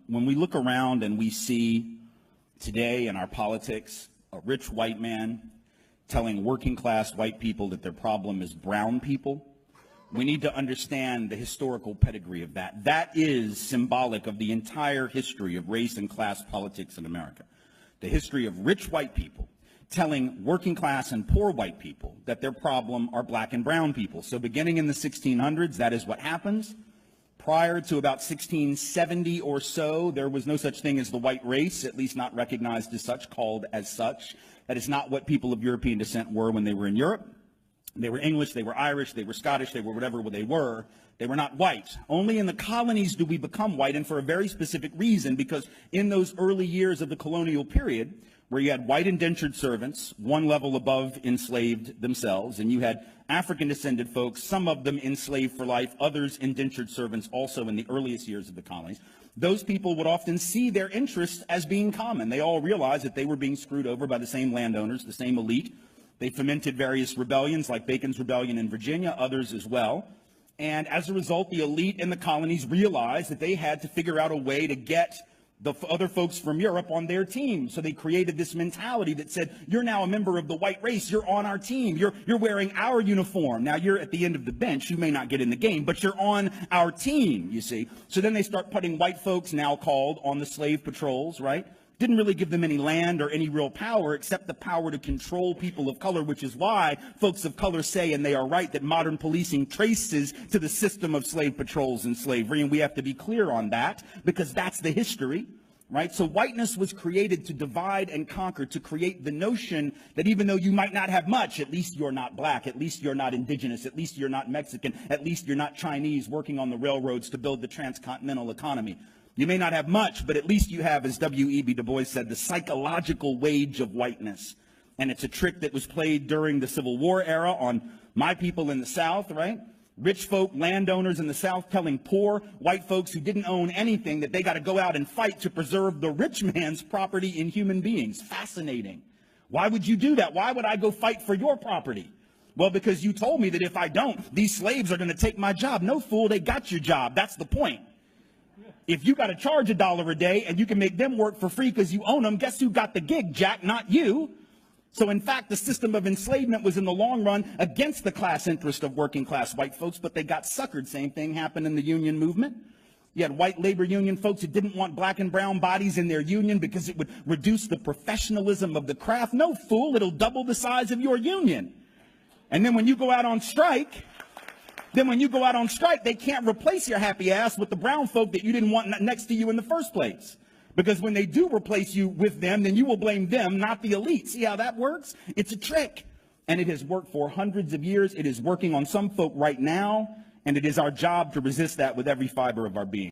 When we look around and we see today in our politics a rich white man telling working class white people that their problem is brown people, we need to understand the historical pedigree of that. That is symbolic of the entire history of race and class politics in America. The history of rich white people telling working class and poor white people that their problem are black and brown people. So beginning in the 1600s, that is what happens. Prior to about 1670 or so, there was no such thing as the white race, at least not recognized as such, called as such. That is not what people of European descent were when they were in Europe. They were English, they were Irish, they were Scottish, they were whatever they were. They were not white. Only in the colonies do we become white, and for a very specific reason, because in those early years of the colonial period, where you had white indentured servants, one level above enslaved themselves, and you had African-descended folks, some of them enslaved for life, others indentured servants also in the earliest years of the colonies. Those people would often see their interests as being common. They all realized that they were being screwed over by the same landowners, the same elite. They fomented various rebellions like Bacon's Rebellion in Virginia, others as well. And as a result, the elite in the colonies realized that they had to figure out a way to get the other folks from Europe on their team. So they created this mentality that said, you're now a member of the white race, you're on our team, you're wearing our uniform. Now you're at the end of the bench, you may not get in the game, but you're on our team, you see. So then they start putting white folks, now called, on the slave patrols, right? Didn't really give them any land or any real power except the power to control people of color, which is why folks of color say, and they are right, that modern policing traces to the system of slave patrols and slavery, and we have to be clear on that because that's the history, right? So whiteness was created to divide and conquer, to create the notion that even though you might not have much, at least you're not black, at least you're not indigenous, at least you're not Mexican, at least you're not Chinese working on the railroads to build the transcontinental economy. You may not have much, but at least you have, as W.E.B. Du Bois said, the psychological wage of whiteness. And it's a trick that was played during the Civil War era on my people in the South, right? Rich folk, landowners in the South telling poor white folks who didn't own anything that they got to go out and fight to preserve the rich man's property in human beings. Fascinating. Why would you do that? Why would I go fight for your property? Well, because you told me that if I don't, these slaves are going to take my job. No, fool, they got your job. That's the point. If you got to charge $1 a day and you can make them work for free because you own them, guess who got the gig, Jack? Not you. So in fact, the system of enslavement was in the long run against the class interest of working class white folks, but they got suckered. Same thing happened in the union movement. You had white labor union folks who didn't want black and brown bodies in their union because it would reduce the professionalism of the craft. No, fool, it'll double the size of your union. And then when you go out on strike, they can't replace your happy ass with the brown folk that you didn't want next to you in the first place. Because when they do replace you with them, then you will blame them, not the elite. See how that works? It's a trick. And it has worked for hundreds of years. It is working on some folk right now. And it is our job to resist that with every fiber of our being.